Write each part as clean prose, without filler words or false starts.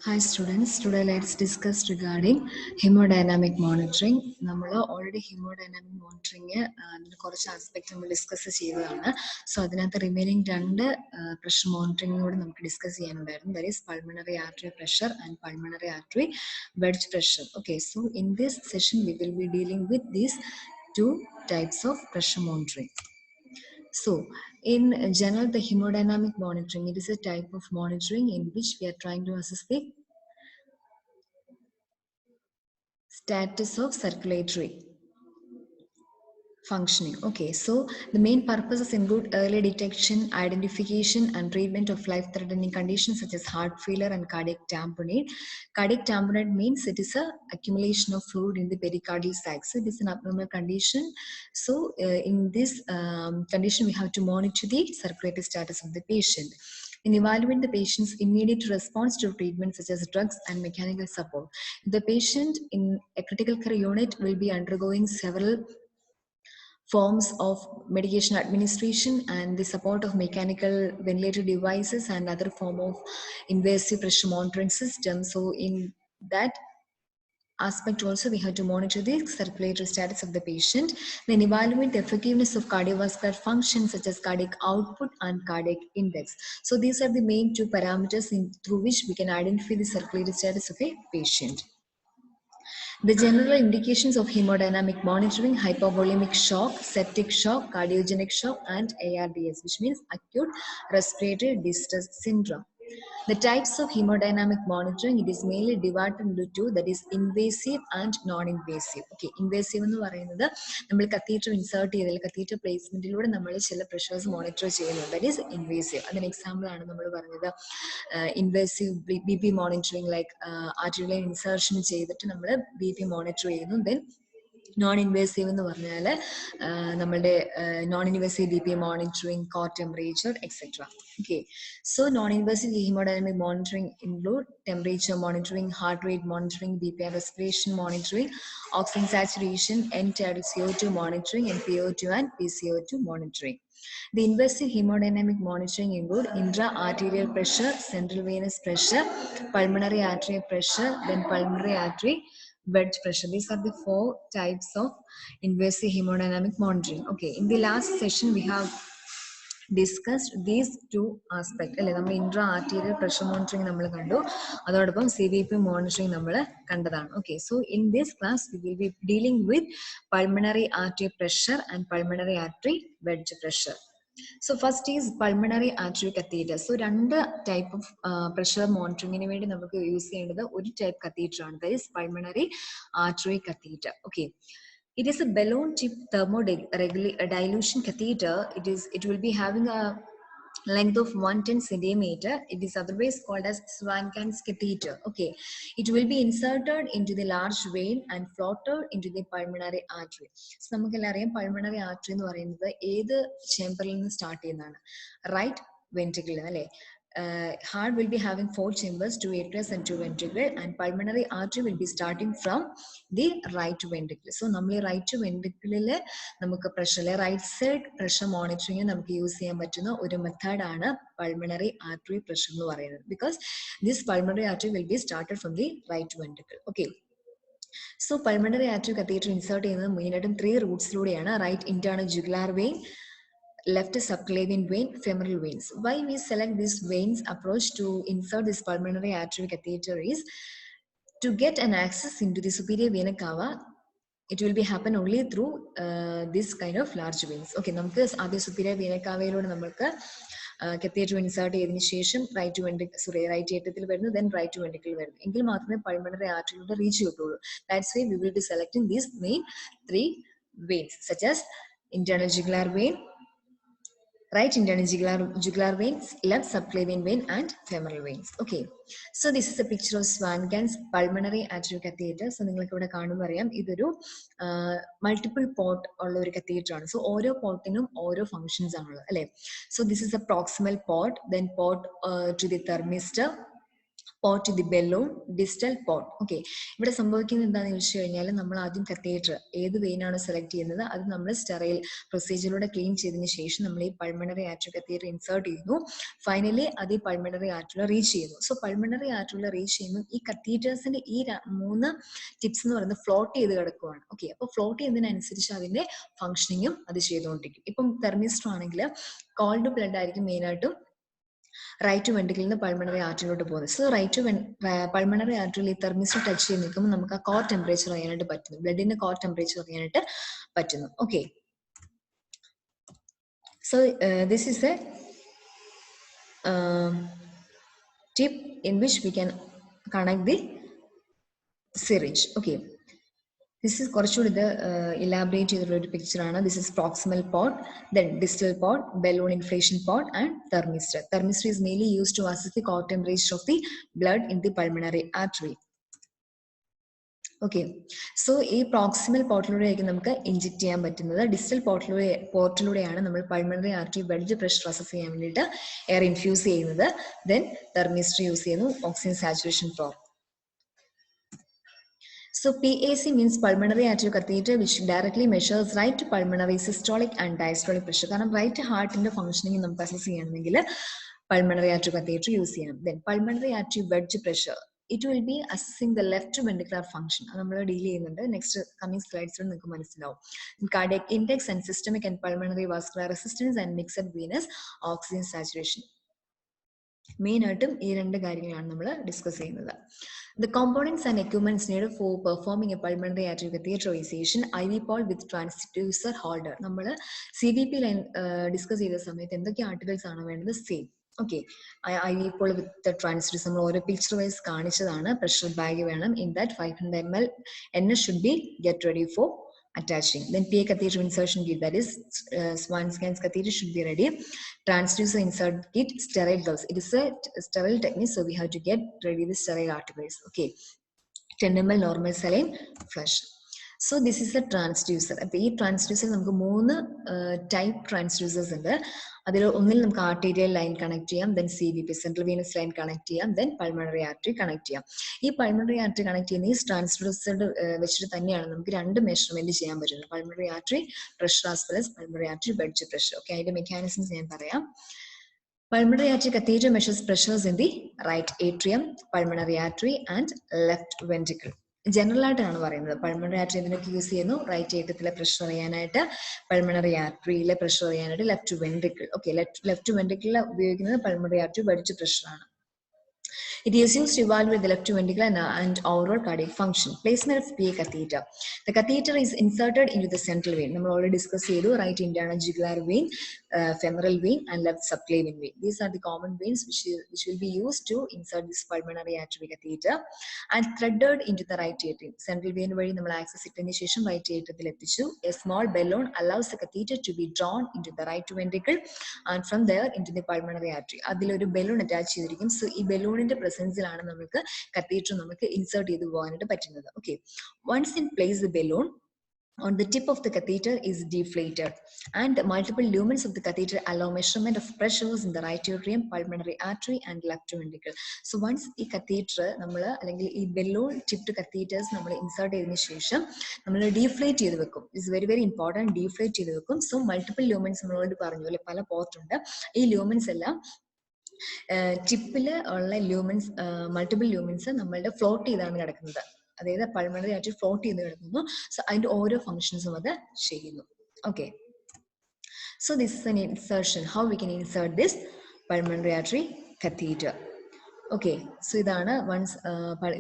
Hi students, today let's discuss regarding hemodynamic monitoring. നമ്മൾ already hemodynamic monitoring കുറച്ച് aspect നമ്മൾ discuss ചെയ്തതാണ്. So അതിനകത്ത് റിമൈനിങ് രണ്ട് പ്രഷർ മോണിറ്ററിങ്ങിലൂടെ നമുക്ക് ഡിസ്കസ് ചെയ്യാനുണ്ടായിരുന്നു. That is pulmonary artery pressure and pulmonary artery wedge pressure. Okay, so in this session we will be dealing with these two types of pressure monitoring. So, in general, the hemodynamic monitoring, it is a type of monitoring in which we are trying to assess the status of circulatory functioning. Okay, so the main purposes include early detection, identification, and treatment of life-threatening conditions such as heart failure and cardiac tamponade. Cardiac tamponade means it is a accumulation of fluid in the pericardial sac. So it is an abnormal condition. So in this condition, we have to monitor the circulatory status of the patient and evaluate the patient's immediate response to treatment such as drugs and mechanical support. The patient in a critical care unit will be undergoing several forms of medication administration and the support of mechanical ventilator devices and other form of invasive pressure monitoring system. So in that aspect also we have to monitor the circulatory status of the patient, then evaluate the effectiveness of cardiovascular function such as cardiac output and cardiac index. So these are the main two parameters through which we can identify the circulatory status of a patient. The general indications of hemodynamic monitoring: hypovolemic shock, septic shock, cardiogenic shock, and ARDS, which means acute respiratory distress syndrome. The types of hemodynamic monitoring, it is mainly divided into two, that is invasive and non-invasive. Okay, invasive എന്ന് പറയുന്നത് നമ്മൾ catheter insert ചെയ്തതിൽ catheter placementലൂടെ നമ്മൾ ചില pressures monitor ചെയ്യുന്നു. That is invasive. അതിന് example ആണ് നമ്മൾ പറഞ്ഞത് invasive BP monitoring, like arterial insertion ചെയ്തിട്ട് നമ്മൾ BP monitor ചെയ്യുന്നു. Then non-invasive എന്ന് പറഞ്ഞാൽ നമ്മളുടെ non-invasive BP monitoring, core temperature, etc. Okay, so non-invasive hemodynamic monitoring include temperature monitoring, heart rate monitoring, BP and respiration monitoring, oxygen saturation, end-tidal CO2 monitoring, and PO2 and PCO2 monitoring. The invasive hemodynamic monitoring include intra-arterial pressure, central venous pressure, pulmonary arterial pressure, then pulmonary artery wedge pressure. These are the four types of invasive hemodynamic monitoring. Okay, in the last session we have discussed these two aspects. അല്ലെ, നമ്മൾ intra arterial pressure monitoring നമ്മൾ കണ്ടു, അതോടൊപ്പം CVP monitoring നമ്മൾ കണ്ടതാണ്. Okay, so in this class we will be dealing with pulmonary artery pressure and pulmonary artery wedge pressure. So first is pulmonary artery catheter. So രണ്ട് type of pressure monitoring വേണ്ടി നമുക്ക് use ചെയ്യേണ്ടത് ഒരു type catheter ആണ്, that is pulmonary artery catheter. Okay, it is a balloon tip thermodilution catheter. It will be having a length of 110 centimeter. It is otherwise called as Swan-Ganz catheter. Okay, it will be inserted into the large vein and floated into the pulmonary artery. So നമുക്കെല്ലാം അറിയാം pulmonary artery എന്ന് പറയുന്നത് ഏത് ചേമ്പറിൽ നിന്ന് start ചെയ്യുന്നതാണ്? Right ventricle അല്ലേ? Heart will be having 4 chambers, 2 atrias and 2 ventricle, and pulmonary artery will be starting from the right ventricle. So നമ്മൾ right വെൻട്രിക്കിളില് നമുക്ക് പ്രഷറിലെ റൈറ്റ് സൈഡ് പ്രഷർ മോണിറ്ററിങ് നമുക്ക് യൂസ് ചെയ്യാൻ പറ്റുന്ന ഒരു മെത്തേഡാണ് പൾമണറി ആർട്ടറി പ്രഷർ എന്ന് പറയുന്നത്, because this pulmonary artery will be started from the right ventricle. Okay, so pulmonary artery catheter insert ചെയ്യുന്നത് മെയിനായിട്ടും 3 റൂട്ട്സിലൂടെയാണ്: right internal jugular vein, left subclavian vein, femoral veins. Why we select this veins approach to insert this pulmonary artery catheter is to get an access into the superior vena cava. It will be happen only through this kind of large veins. Okay, നമുക്ക് ആദ്യം superior vena cavaയിലൂടെ നമുക്ക് catheter insert ചെയ്തതിനു ശേഷം right ഏട്രിയത്തിൽ വരുന്നു, then right ventricle വരുന്നു, എങ്കിൽ മാത്രമേ pulmonary ആർട്ടറിയിലൂടെ reach കിട്ടുള്ളൂ. That's why we will be selecting these main 3 veins such as internal jugular vein, right internal jugular veins, left subclavian vein, and femoral veins. Okay, so this is a picture of Swan-Ganz pulmonary arterial catheter. So നിങ്ങൾക്ക് ഇവിടെ കാണുമ്പോൾ അറിയാം ഇതൊരു multiple port ഉള്ള ഒരു catheter ആണ്. So ഓരോ പോർട്ടിനും ഓരോ ഫങ്ഷൻസ് ആണുള്ളത് അല്ലേ? So this is a proximal port, then port to the thermistor, port the balloon, distal port. Okay, ഇവിടെ സംഭവിക്കുന്നത് എന്താണെന്ന് ചോദിച്ചു കഴിഞ്ഞാൽ നമ്മൾ ആദ്യം കത്തീറ്റർ ഏത് വെയിനാണ് സെലക്ട് ചെയ്യുന്നത് അത് നമ്മൾ സ്റ്റെറൈൽ പ്രൊസീജിയറിലൂടെ ക്ലീൻ ചെയ്തതിന് ശേഷം നമ്മൾ ഈ പൾമണറി ആർട്ടറി കത്തീറ്റർ ഇൻസേർട്ട് ചെയ്യുന്നു. ഫൈനലി അത് ഈ പൾമണറി ആർട്ടറിയിൽ റീച്ച് ചെയ്യുന്നു. സോ പൾമണറി ആർട്ടറിയിൽ റീച്ച് ചെയ്യുമ്പോൾ ഈ കത്തീറ്റേഴ്സിന്റെ ഈ 3 ടിപ്സ് എന്ന് പറയുന്നത് ഫ്ലോട്ട് ചെയ്ത് കിടക്കുവാണ്. ഓക്കെ, അപ്പോൾ ഫ്ലോട്ട് ചെയ്യുന്നതിനനുസരിച്ച് അതിന്റെ ഫംഗ്ഷനിങ്ങും അത് ചെയ്തുകൊണ്ടിരിക്കും. ഇപ്പം തെർമിസ്റ്റർ ആണെങ്കിൽ കോൾഡ് ബ്ലഡ് ആയിരിക്കും മെയിനായിട്ടും റൈറ്റ് വെൻട്രിക്കിൽ നിന്ന് പൾമണറി ആർട്ടറിയിലോട്ട് പോകുന്നത്. സോ പൾമണറി ആർട്ടറിയിൽ ഈ തെർമിസ്റ്റർ ടച്ച് ചെയ്ത് നിൽക്കുമ്പോൾ നമുക്ക് ആ കോർ ടെമ്പറേച്ചർ അറിയാനായിട്ട് പറ്റുന്നു, ബ്ലഡിന്റെ കോർ ടെമ്പറേച്ചർ അറിയാനായിട്ട് പറ്റുന്നു. Okay, so this is A tip in which we can connect the syringe. Okay, this is കുറച്ചുകൂടി ഇത് ഇലാബറേറ്റ് ചെയ്തിട്ടുള്ള ഒരു പിക്ചറാണ്. This is proximal port, then distal port, balloon inflation port and thermistor. Thermistor is mainly used to assess the core temperature of the blood in the pulmonary artery. Okay, so ഈ proximal പോർട്ടിലൂടെയായിരിക്കും നമുക്ക് inject ചെയ്യാൻ പറ്റുന്നത്. Distal പോർട്ടിലൂടെയാണ് നമ്മൾ pulmonary artery blood pressure assess ചെയ്യാൻ വേണ്ടിയിട്ട് air infuse ചെയ്യുന്നത്. ദെൻ തെർമിസ്റ്റർ യൂസ് ചെയ്യുന്നു, oxygen saturation probe. So PAC means pulmonary artery catheter, which directly measures right pulmonary systolic and diastolic pressure. കാരണം റൈറ്റ് ഹാർട്ടിന്റെ ഫംഗ്ഷനിങ് നമുക്ക് assess ചെയ്യണമെങ്കിൽ pulmonary artery catheter use ചെയ്യണം. Then pulmonary artery wedge pressure, it will be assessing the left ventricular function. അത് നമ്മൾ deal ചെയ്യുന്നുണ്ട്. Next coming സ്ലൈഡ്സിൽ നിങ്ങൾക്ക് മനസ്സിലാവും. Cardiac index and systemic and pulmonary vascular resistance and mixed venous oxygen saturation. Main ആയിട്ടും ഈ 2 കാര്യങ്ങളാണ് നമ്മൾ ഡിസ്കസ് ചെയ്യുന്നത്. The components and equipments needed for performing a pulmonary artery catheterization, IV pole with transducer holder. നമ്മൾ CVP line discuss ചെയ്ത സമയത്ത് എന്തൊക്കെ articles ആണ് വേണ്ടത്? സെയിം. ഓക്കെ, IV pole വിത്ത് ട്രാൻസ്ഡ്യൂസർ നമ്മൾ ഓരോ പിക്ചർ വൈസ് കാണിച്ചതാണ്. പ്രഷർ ബാഗ് വേണം. In that 500 ml NS should be get ready for attaching. Then PA catheter insertion kit, that is Swan-Ganz catheter should be ready. Transducer insert kit, sterile gloves. It is a sterile technique, so we have to get ready the sterile articles. Okay, 10 ml normal saline flush. So this is a transducer. അപ്പോൾ ഈ transducer നമുക്ക് 3 type transducers ഉണ്ട്. അതിൽ ഒന്നിൽ നമുക്ക് arterial line connect ചെയ്യാം, then CVP central Venus line connect ചെയ്യാം, then pulmonary artery connect ചെയ്യാം. ഈ പൾമണറി ആർട്ടറി കണക്ട് ചെയ്യുന്ന ഈ ട്രാൻസ്ഡ്യൂസർ വെച്ചിട്ട് തന്നെയാണ് നമുക്ക് 2 മെഷർമെന്റ് ചെയ്യാൻ പറ്റുന്നത്. Pulmonary artery pressure as well as pulmonary artery wedge pressure. Okay, അതിന്റെ മെക്കാനിസംസ് ഞാൻ പറയാം. Pulmonary artery catheter measures pressures in the right atrium, pulmonary artery and left ventricle. General ആയിട്ടാണ് പറയുന്നത്. പൾമണറി ആർട്ടറി ഇതിനൊക്കെ യൂസ് ചെയ്യുന്നു. Right ഏറ്റത്തിലെ pressure അറിയാനായിട്ട്, pulmonary ആർട്ടറിയിലെ പ്രഷർ അറിയാനായിട്ട് ലെഫ്റ്റ് വെൻട്രിക്കിൾ. ഓക്കെ, ലെഫ്റ്റ് വെൻട്രിക്കിളിൽ ഉപയോഗിക്കുന്നത് പൾമണറി ആർട്ടറി വെഡ്ജ് പ്രഷറാണ്. It is used to evaluate the left ventricle and overall cardiac function. Placement of PA catheter. The catheter is inserted into the central vein. We already discussed right internal jugular vein, femoral vein, and left subclavian vein. These are the common veins which will be used to insert this pulmonary artery catheter and threaded into the right atrium. Central vein where we access it initiation right atrium. A small balloon allows the catheter to be drawn into the right ventricle and from there into the pulmonary artery. Adil oru balloon attach cheyidirikum. So ee balloon inde പ്രസൻസിലാണ് നമുക്ക് catheter നമുക്ക് insert ചെയ്ത് പോകാനായിട്ട് പറ്റുന്നത്. Okay, once in place the balloon on the tip of the catheter is deflated and multiple lumens of the catheter allow measurement of pressures in the right atrium, pulmonary artery and left ventricle. So once ഈ catheter നമ്മൾ അല്ലെങ്കിൽ ഈ balloon tipped catheters നമ്മൾ insert ചെയ്തതിനു ശേഷം നമ്മൾ deflate ചെയ്ത് വെക്കും. It's very very important. Deflate ചെയ്ത് വെക്കും. സോ മൾട്ടിപ്പിൾ ലൂമൻസ് നമ്മളോട് പറഞ്ഞു അല്ലെ, പല പോർട്ട് ഉണ്ട്. ഈ ലൂമൻസ് എല്ലാം ടിപ്പിൽ ഉള്ള ലൂമൻസ്, മൾട്ടിപ്പിൾ ലൂമൻസ് നമ്മളുടെ ഫ്ലോട്ട് ചെയ്താണ് കിടക്കുന്നത്. അതായത് പൾമണറി ആർട്ടറി ഫ്ലോട്ട് ചെയ്ത് കിടക്കുന്നു. സോ അതിന്റെ ഓരോ ഫംഗ്ഷൻസും അത് ചെയ്യുന്നു. Okay, so this is an insertion. How we can insert this pulmonary artery catheter. Okay, so ഇതാണ് വൺസ്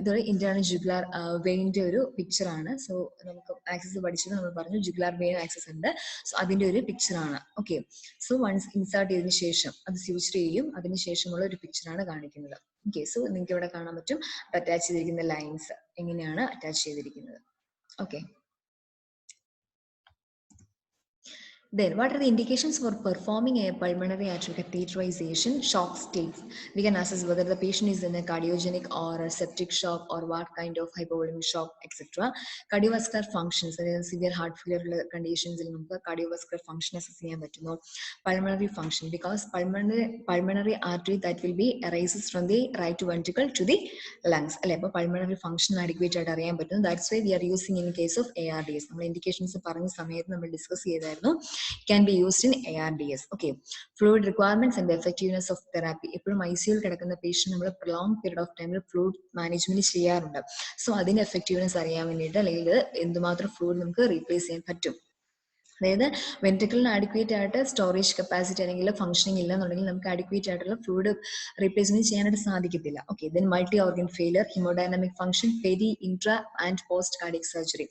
ഇതൊരു ഇന്റേണൽ ജുഗുലാർ വെയിൻ്റെ ഒരു പിക്ചറാണ്. സോ നമുക്ക് ആക്സസ് പഠിച്ചത് നമ്മൾ പറഞ്ഞു ജുഗുലാർ വെയിൻ ആക്സസ് ഉണ്ട്. സോ അതിൻ്റെ ഒരു പിക്ചറാണ്. ഓക്കെ, സോ വൺസ് ഇൻസേർട്ട് ചെയ്തതിന് ശേഷം അത് സ്യൂച്ചർ ചെയ്യും. അതിന് ശേഷമുള്ള ഒരു പിക്ചറാണ് കാണിക്കുന്നത്. ഓക്കെ, സോ നിങ്ങൾക്ക് ഇവിടെ കാണാൻ പറ്റും അറ്റാച്ച് ചെയ്തിരിക്കുന്ന ലൈൻസ് എങ്ങനെയാണ് അറ്റാച്ച് ചെയ്തിരിക്കുന്നത്. Okay, Then, what are the indications for performing a pulmonary artery catheterization? Shock states. We can assess whether the patient is in a cardiogenic or a septic shock or what kind of hypovolemic shock, etc. Cardiovascular functions, severe heart failure conditions, cardiovascular function assess ചെയ്യാൻ പറ്റുന്നു. Pulmonary function, because pulmonary artery that will be arises from the right ventricle to the lungs. അല്ലെ, അപ്പോൾ pulmonary function adequate ആയിട്ട് അറിയാൻ പറ്റുന്നു. That's why we are using in case of ARDS. നമ്മൾ indications പറഞ്ഞ സമയത്ത് നമ്മൾ ഡിസ്കസ് ചെയ്തായിരുന്നു. Can be used in ARDS. Okay. Fluid requirements and the effectiveness of therapy. എപ്പോഴും ICU കിടക്കുന്ന പേഷ്യൻ്റ് നമ്മൾ prolonged period of time fluid management ചെയ്യാറുണ്ട്. So അതിന്റെ എഫക്റ്റീവ്നെസ് അറിയാൻ വേണ്ടിയിട്ട് അല്ലെങ്കിൽ എന്തുമാത്രം ഫ്ലൂയിഡ് നമുക്ക് റീപ്ലേസ് ചെയ്യാൻ പറ്റും. അതായത് വെൻട്രിക്കിളിന് ആഡിക്വേറ്റ് ആയിട്ട് സ്റ്റോറേജ് കപ്പാസിറ്റി അല്ലെങ്കിൽ ഫംഗ്ഷനിങ് ഇല്ല എന്നുണ്ടെങ്കിൽ നമുക്ക് ആഡിക്വേറ്റ് ആയിട്ടുള്ള ഫ്ലൂയിഡ് റീപ്ലേസ്മെന്റ് ചെയ്യാനായിട്ട് സാധിക്കത്തില്ല. Okay, then multi organ failure, hemodynamic function, peri, intra and post cardiac surgery.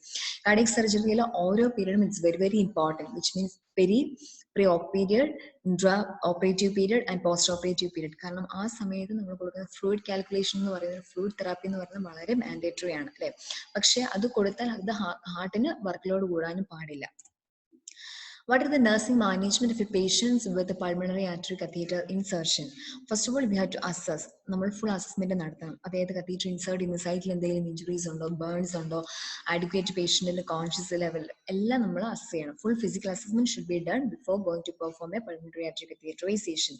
Cardiac സർജറിയിലെ ഓരോ പീരീഡും it's very very important, which means peri, pre op period, intra operative period and post operative period. കാരണം ആ സമയത്ത് നമ്മൾ കൊടുക്കുന്ന fluid calculation എന്ന് പറയുന്നത്, ഫ്ലൂയിഡ് തെറാപ്പി എന്ന് പറയുന്നത് വളരെ മാൻഡേറ്ററി ആണ് അല്ലേ. പക്ഷെ അത് കൊടുത്താൽ അത് ഹാർട്ടിന് വർക്ക് ലോഡ് കൂടാനും പാടില്ല. What are the nursing management of a patient with a pulmonary artery catheter insertion? First of all, we have to assess. നമ്മൾ ഫുൾ അസസ്മെന്റ് നടത്തണം. അതായത് കത്തീറ്റർ ഇൻസേർട്ട് ചെയ്യുന്ന സൈറ്റിൽ എന്തെങ്കിലും ഇഞ്ചുറീസ് ഉണ്ടോ, ബേൺസ് ഉണ്ടോ, ആഡിക്വേറ്റ് പേഷ്യന്റിന്റെ കോൺഷ്യസ് ലെവൽ എല്ലാം നമ്മൾ അസസ് ചെയ്യണം. Full physical assessment should be done before going to perform a pulmonary artery catheterization.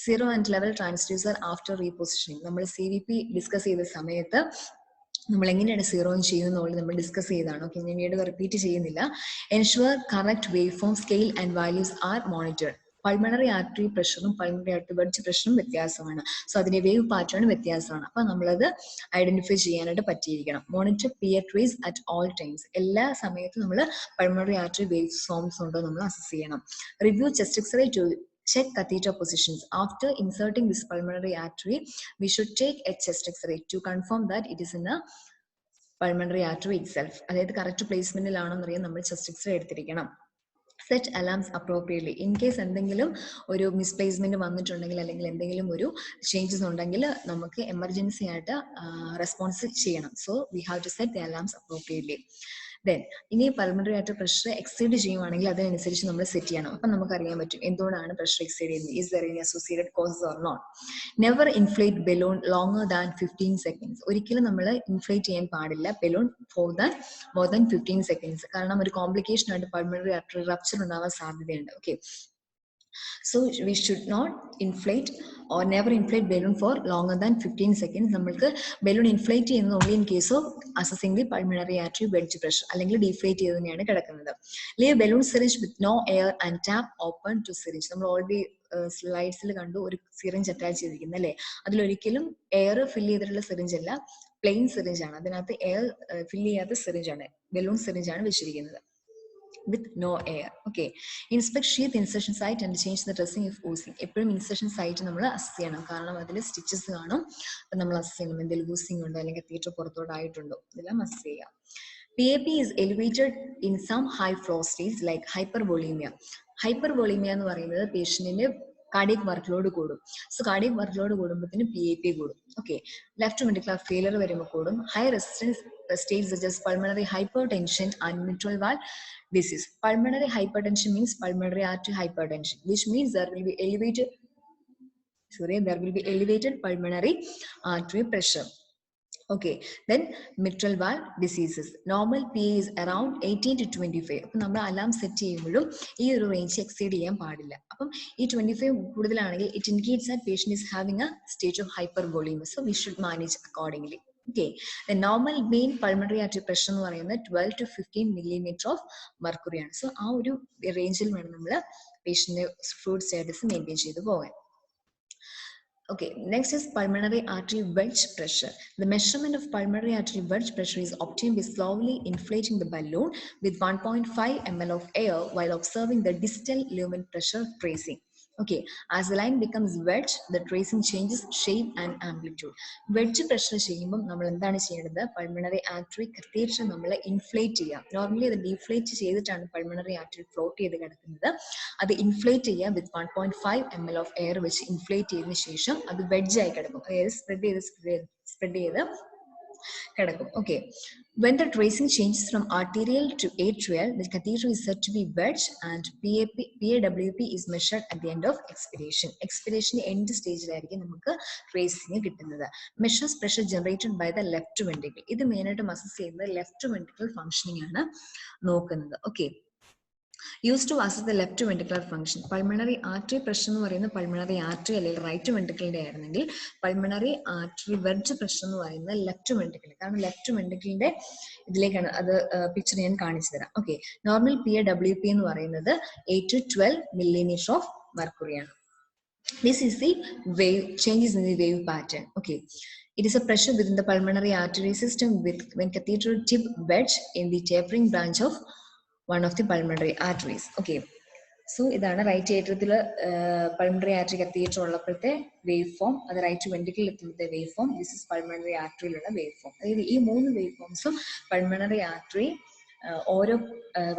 Zero and level transducer after repositioning. നമ്മൾ CVP ഡിസ്കസ് ചെയ്ത സമയത്ത് നമ്മൾ എങ്ങനെയാണ് സീറോയും ചെയ്യുന്നുള്ളത് നമ്മൾ ഡിസ്കസ് ചെയ്താണ്. ഓക്കെ, ഞാൻ വീണ്ടും റിപ്പീറ്റ് ചെയ്യുന്നില്ല. Ensure correct wave form, scale and values are monitored. Pulmonary artery പ്രഷറും പൾമണറി ആർട്ടറി വെഡ്ജ് പ്രഷറും വ്യത്യാസമാണ്. സോ അതിന്റെ വേവ് പാറ്റേൺ വ്യത്യാസമാണ്. അപ്പൊ നമ്മളത് ഐഡന്റിഫൈ ചെയ്യാനായിട്ട് പറ്റിയിരിക്കണം. Monitor PA traces at all times. എല്ലാ സമയത്തും നമ്മൾ പൾമണറി ആർട്ടറി വേവ് ഫോംസ് ഉണ്ടോ നമ്മൾ അസസ് ചെയ്യണം. Review chest X-ray to check catheter positions. After inserting this pulmonary artery, we should take a chest X-ray to confirm that it is in a pulmonary artery itself. അതായത് correct പ്ലേസ്മെന്റിലാണോ എന്നറിയാൻ നമ്മൾ chest X-ray എടുത്തിരിക്കണം. Set alarms appropriately. In case എന്തെങ്കിലും ഒരു മിസ്പ്ലേസ്മെന്റ് വന്നിട്ടുണ്ടെങ്കിൽ അല്ലെങ്കിൽ എന്തെങ്കിലും ഒരു ചേഞ്ചസ് ഉണ്ടെങ്കിൽ നമുക്ക് എമർജൻസി ആയിട്ട് റെസ്പോൺസ് ചെയ്യണം. So we have to set the alarms appropriately. Then ഇനി പൾമണറി ആയിട്ട് പ്രഷർ എക്സീഡ് ചെയ്യുവാണെങ്കിൽ അതിനനുസരിച്ച് നമ്മൾ സെറ്റ് ചെയ്യണം. അപ്പം നമുക്ക് അറിയാൻ പറ്റും എന്തുകൊണ്ടാണ് പ്രഷർ എക്സീഡ് ചെയ്യുന്നത്. Is there any associated causes or not. Never inflate balloon longer than 15 seconds. ഒരിക്കലും നമ്മൾ ഇൻഫ്ലേറ്റ് ചെയ്യാൻ പാടില്ല ബലൂൺ മോർ ദാൻ 15 seconds. കാരണം ഒരു കോംപ്ലിക്കേഷൻ ആയിട്ട് പൾമണറി ആർട്ടറി റപ്ചർ ഉണ്ടാവാൻ സാധ്യതയുണ്ട്. Okay, so we should not inflate or never inflate balloon for longer than 15 seconds. നമ്മൾക്ക് ബലൂൺ ഇൻഫ്ലേറ്റ് ചെയ്യുന്നത് only in case of assessing the pulmonary artery wedge pressure. അല്ലെങ്കിൽ deflate ചെയ്ത് തന്നെയാണ് കിടക്കുന്നത്. Leave balloon syringe with no air and tap open to syringe. നമ്മൾ already സ്ലൈഡ്സിൽ കണ്ടു ഒരു സിറിഞ്ച് അറ്റാച്ച് ചെയ്തിരിക്കുന്നത് അല്ലേ. അതിലൊരിക്കലും എയർ ഫില്ല് ചെയ്തിട്ടുള്ള സിറിഞ്ച് അല്ല, പ്ലെയിൻ സിറിഞ്ച് ആണ്. അതിനകത്ത് എയർ ഫില്ല് ചെയ്യാത്ത സിറിഞ്ച് ആണ്, ബലൂൺ സിറിഞ്ച് ആണ് വെച്ചിരിക്കുന്നത് with no air. Okay, inspect sheath insertion site and change the dressing if oozing. എപ്പോഴും ഇൻസെർഷൻ സൈറ്റ് നമ്മൾ അസസ് ചെയ്യണം. കാരണം അതിൽ സ്റ്റിച്ചസ് കാണും. അപ്പം നമ്മൾ അസസ് ചെയ്യണം എന്തെങ്കിലും ലൂസിങ് ഉണ്ടോ അല്ലെങ്കിൽ തീറ്റ പുറത്തോട്ടായിട്ടുണ്ടോ, ഇതെല്ലാം അസസ് ചെയ്യാം. PAP is elevated in some high flow states like hypervolemia. Hypervolemia എന്ന് പറയുന്നത് പേഷ്യന്റിന്റെ കാർഡിയക് വർക്ക് ലോഡ് കൂടും. സോ കാർഡിയക് വർക്ക് ലോഡ് കൂടുമ്പോഴത്തേന് PAP കൂടും. ഓക്കെ, ലെഫ്റ്റ് വെൻട്രിക്കുലർ ഫെയിലിയർ വരുമ്പോൾ കൂടും. High resistance states such as pulmonary hypertension and mitral valve disease. Pulmonary hypertension means pulmonary artery hypertension, which means there will be elevated pulmonary artery pressure. Okay, then mitral valve diseases. Normal PA is around 18 to 25. അപ്പം നമ്മൾ alarm set ചെയ്യുമ്പോഴും ഈ ഒരു range exceed ചെയ്യാൻ പാടില്ല. അപ്പം ഈ 25 കൂടുതലാണെങ്കിൽ it indicates that patient is having a stage of hypervolemia. So we should manage accordingly. Okay, the normal mean pulmonary artery pressure എന്ന് പറയുന്നത് 12 to 15 millimeter of mercury ആണ്. സോ ആ ഒരു റേഞ്ചിൽ വേണം നമ്മൾ പേഷ്യന്റ് ഫ്ലൂയിഡ് സ്റ്റാറ്റസ് മെയിൻറ്റെയിൻ ചെയ്ത് പോകാൻ. Okay, next is pulmonary artery wedge pressure. The measurement of pulmonary artery wedge pressure is obtained by slowly inflating the balloon with 1.5 ml of air while observing the distal lumen pressure tracing. Okay, as the line becomes wedge, the tracing changes shape and amplitude. Wedge pressure ചെയ്യുമ്പോൾ നമ്മൾ എന്താണ് ചെയ്യേണ്ടത്? Pulmonary artery catheter നമ്മൾ inflate ചെയ്യുക. Normally അത് ഡീഫ്ലേറ്റ് ചെയ്തിട്ടാണ് pulmonary artery float ചെയ്ത് കിടക്കുന്നത്. അത് ഇൻഫ്ലേറ്റ് ചെയ്യുക വിത്ത് 1.5 ml ഓഫ് എയർ വെച്ച് ഇൻഫ്ലേറ്റ് ചെയ്തതിനു ശേഷം അത് വെഡ്ജ് ആയി കിടക്കും. അതായത് സ്പ്രെഡ് ചെയ്ത് കിടക്കും. Okay. When the tracing changes from arterial to atrial, the catheter is said to be wedged and PAWP is measured at the end of expiration. Expiration end stage ആയിരിക്കും നമുക്ക് tracing കിട്ടുന്നത്. Measures pressure generated by the left ventricle. ഇത് മെയിനായിട്ട് assess ചെയ്യുന്നത് left ventricle functioning ആണ് നോക്കുന്നത്. Okay. Used to assess the left ventricular function. Pulmonary artery pressure എന്ന് പറയുന്നത് പൾമണറി ആർട്ടറി അല്ലെങ്കിൽ റൈറ്റ് വെൻട്രിക്കിളിന്റെ ആയിരുന്നെങ്കിൽ പൾമണറി ആർട്ടറി വെഡ്ജ് പ്രഷർ എന്ന് പറയുന്നത് ലെഫ്റ്റ് വെൻട്രിക്കിൾ. കാരണം ലെഫ്റ്റ് വെൻട്രിക്കിളിന്റെ ഇതിലേക്കാണ് അത് പിക്ചർ ഞാൻ കാണിച്ചു തരാം. ഓക്കെ. നോർമൽ PAWP എന്ന് പറയുന്നത് 8 to 12 millimeters of mercury ആണ്. This is the wave changes in the wave pattern. Okay. It is a pressure within the pulmonary artery system when catheter tip wedge in the tapering branch of one of the pulmonary arteries. Okay. So ഇതാണ് right ഏട്രിയത്തിൽ pulmonary artery catheter ഉള്ളപ്പോഴത്തെ wave form. അത് right വെൻട്രിക്കിളിൽ എത്തുമ്പോഴത്തെ wave form. This is pulmonary ആർട്ടറിയിലുള്ള wave form. അതായത് ഈ 3 wave ഫോംസും pulmonary artery ഓരോ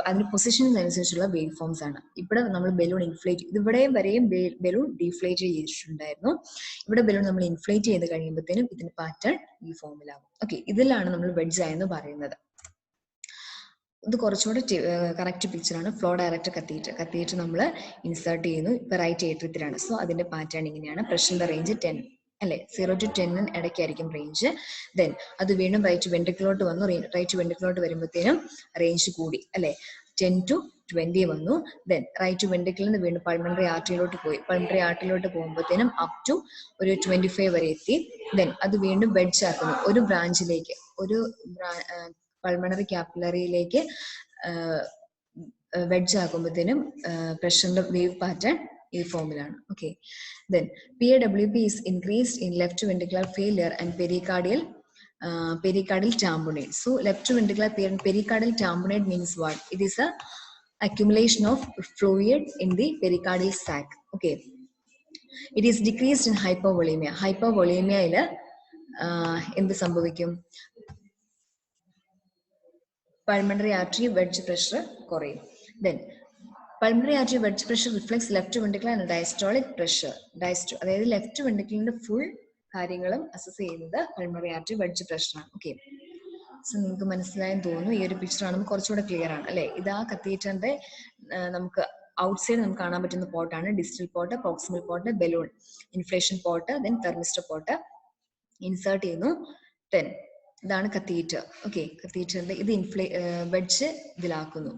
അതിന്റെ പൊസിഷൻസ് അനുസരിച്ചുള്ള വേവ് ഫോംസ് ആണ്. ഇവിടെ നമ്മൾ ബലൂൺ ഇൻഫ്ലേറ്റ്, ഇവിടെയും വരെയും ബലൂൺ ഡീഫ്ലേറ്റ് ചെയ്തിട്ടുണ്ടായിരുന്നു. ഇവിടെ ബലൂൺ നമ്മൾ ഇൻഫ്ലേറ്റ് ചെയ്ത് കഴിയുമ്പോഴത്തേനും ഇതിന്റെ പാറ്റേൺ ഈ ഫോമിലാകും. ഓക്കെ. ഇതിലാണ് നമ്മൾ വെഡ്ജ് ആയെന്ന് പറയുന്നത്. ഇത് കുറച്ചുകൂടെ കറക്റ്റ് പിക്ചറാണ്. ഫ്ലോ ഡയറക്റ്റ് കത്തീറ്റർ നമ്മൾ ഇൻസേർട്ട് ചെയ്യുന്നു. ഇപ്പൊ റൈറ്റ് ഏട്രിയത്തിലാണ്. സോ അതിന്റെ പാറ്റേൺ ഇങ്ങനെയാണ്. പ്രഷറിന്റെ റേഞ്ച് 10 അല്ലെ, 0 to 10 ഇടയ്ക്കായിരിക്കും റേഞ്ച്. ദെൻ അത് വീണ്ടും റൈറ്റ് വെൻട്രിക്കിലോട്ട് വന്നു. റൈറ്റ് വെൻട്രിക്കിലോട്ട് വരുമ്പോഴത്തേനും റേഞ്ച് കൂടി അല്ലെ, 10 to 20 വന്നു. ദെൻ റൈറ്റ് വെൻട്രിക്കിളിൽ നിന്ന് വീണ്ടും പൾമണറി ആർട്ടറിയിലോട്ട് പോയി. പൾമണറി ആർട്ടറിയിലോട്ട് പോകുമ്പോഴത്തേനും അപ് ടു ഒരു 25 വരെ എത്തി. ദെൻ അത് വീണ്ടും വെഡ്ജ് ആക്കുന്നു ഒരു ബ്രാഞ്ചിലേക്ക്, ഒരു പൾമണറി ക്യാപ്പിലറിയിലേക്ക് വെഡ്ജ് ആക്കുമ്പോഴത്തേനും പ്രഷറിന്റെ വേവ് പാറ്റേൺ ഈ ഫോമിലാണ്. Okay. Then PAWP is increased in left ventricular failure and pericardial tamponade. So left ventricular pericardial tamponade means what? It is a accumulation of fluid in the pericardial sac. Okay. It is decreased in hypovolemia. Hypovolemia il എന്ത് സംഭവിക്കും? Pulmonary artery wedge pressure കുറയും. Then pulmonary artery wedge pressure reflects left ventricular and diastolic pressure. അതായത് left വെൻട്രിക്കിളിന്റെ full കാര്യങ്ങളും assess ചെയ്യുന്നത് pulmonary artery wedge പ്രഷറാണ്. Okay. So നിങ്ങൾക്ക് മനസ്സിലായെന്ന് തോന്നുന്നു. ഈ ഒരു പിക്ചർ ആണെങ്കിൽ കുറച്ചുകൂടെ ക്ലിയർ ആണ് അല്ലെ. ഇത് ആ കത്തീറ്ററിന്റെ നമുക്ക് ഔട്ട്സൈഡ് നമുക്ക് കാണാൻ പറ്റുന്ന പോർട്ടാണ്. Distal port, proximal port, balloon inflation port, then thermistor port insert ചെയ്യുന്നു. ദെൻ ഇതാണ് കത്തീറ്റർ. ഓക്കെ. കത്തീറ്ററിന്റെ ഇത് വെഡ്ജ് ഇതിലാക്കുന്നു.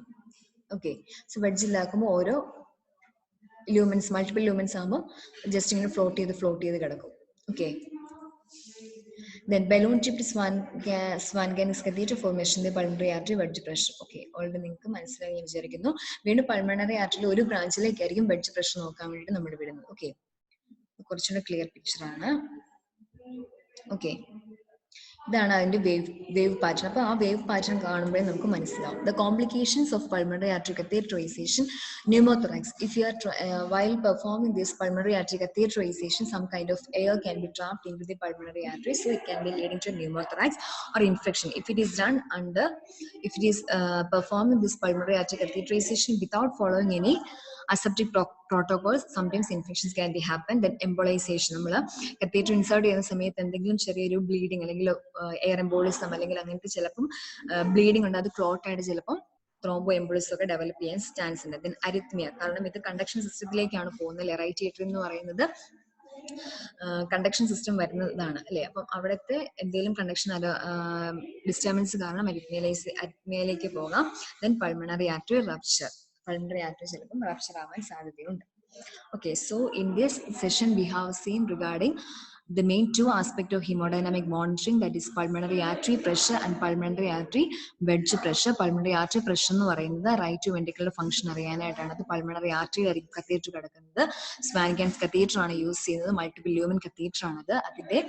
ഓക്കെ. സോ വെഡ്ജിലാക്കുമ്പോൾ ഓരോ ലൂമൻസ്, മൾട്ടിപ്പിൾ ലൂമൻസ് ആകുമ്പോൾ ജസ്റ്റ് ഇങ്ങനെ ഫ്ലോട്ട് ചെയ്ത് കിടക്കും. Okay. Then balloon tipped Swan-Ganz catheter formation the pulmonary artery wedge pressure. Okay. Already നിങ്ങൾക്ക് മനസ്സിലായി ഞാൻ വിചാരിക്കുന്നു. വീണ്ടും പൾമണറി ആർട്ടറിയിൽ ഒരു ബ്രാഞ്ചിലേക്കായിരിക്കും വെഡ്ജ് പ്രഷർ നോക്കാൻ വേണ്ടി നമ്മൾ വിടുന്നത്. ഓക്കെ. കുറച്ചുകൂടെ ക്ലിയർ പിക്ചർ ആണ്. ഓക്കെ. ഇതാണ് അതിന്റെ വേവ് പാറ്റേൺ. അപ്പൊ ആ വേവ് പാറ്റേൺ കാണുമ്പോഴേ നമുക്ക് മനസ്സിലാവും. The complications of pulmonary artery catheterization, pneumothorax. If you are while performing this pulmonary artery catheterization, some kind of air can be trapped into the pulmonary artery, so it can be leading to pneumothorax or infection. If it is performing this pulmonary artery catheterization without following any aseptic protocols, sometimes infections can be happen. Then embolization, നമ്മൾ catheter insert ചെയ്യുന്ന സമയത്ത് എന്തെങ്കിലും ചെറിയൊരു bleeding അല്ലെങ്കിൽ air embolism അല്ലെങ്കിൽ അങ്ങനത്തെ ചിലപ്പം bleeding ഉണ്ട്, അത് ക്ലോട്ട് ആയിട്ട് ചിലപ്പം ത്രോംബോ എംബോളിസം ഒക്കെ ഡെവലപ്പ് ചെയ്യാൻ ചാൻസ് ഉണ്ട്. ദെൻ അരിത്മിയ, കാരണം ഇത് കണ്ടക്ഷൻ സിസ്റ്റത്തിലേക്കാണ് പോകുന്നത്. റൈറ്റ് ഏട്രിയം എന്ന് പറയുന്നത് കണ്ടക്ഷൻ സിസ്റ്റം വരുന്നതാണ് അല്ലെ. അപ്പം അവിടുത്തെ എന്തെങ്കിലും കണ്ടക്ഷൻ ഡിസ്റ്റർബൻസ് കാരണം അരിത്മിയയിലേക്ക് പോകാം. Then pulmonary artery rupture, pulmonary artery ചിലപ്പം റപ്ചർ ആവാൻ സാധ്യതയുണ്ട്. Okay, so in this session we have seen regarding the main two aspects of hemodynamic monitoring, that is pulmonary artery pressure and pulmonary artery wedge pressure. Pulmonary artery pressure എന്ന് പറയുന്നത് right ventricular function അറിയാനായിട്ടാണ്. അത് pulmonary artery ആയിരിക്കും catheter കിടക്കുന്നത്. Swan-Ganz catheter ആണ് use ചെയ്യുന്നത്. Multiple lumen catheter ആണത്. അതിന്റെ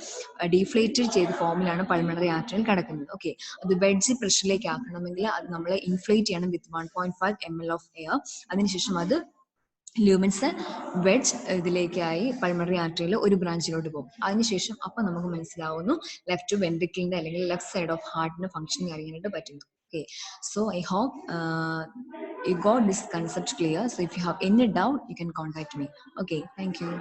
deflated ചെയ്ത ഫോമിലാണ് പൾമണറി ആർട്ടറിയിൽ കിടക്കുന്നത്. ഓക്കെ. അത് വെഡ്ജ് പ്രഷറിലേക്ക് ആക്കണമെങ്കിൽ അത് നമ്മൾ ഇൻഫ്ലേറ്റ് ചെയ്യണം വിത്ത് 1.5 ml ഓഫ് എയർ. അതിനുശേഷം അത് ലൂമൻസ് വെഡ്ജ് ഇതിലേക്കായി പൾമണറി ആർട്ടറിയിൽ ഒരു ബ്രാഞ്ചിലോട്ട് പോകും. അതിനുശേഷം അപ്പം നമുക്ക് മനസ്സിലാവുന്നു ലെഫ്റ്റ് വെൻട്രിക്കിളിന്റെ അല്ലെങ്കിൽ ലെഫ്റ്റ് സൈഡ് ഓഫ് ഹാർട്ടിന്റെ ഫംഗ്ഷനിങ് അറിയാനായിട്ട് പറ്റുന്നു. Okay, so I hope you got this concept clear. So if you have any doubt, you can contact me. Okay, thank you.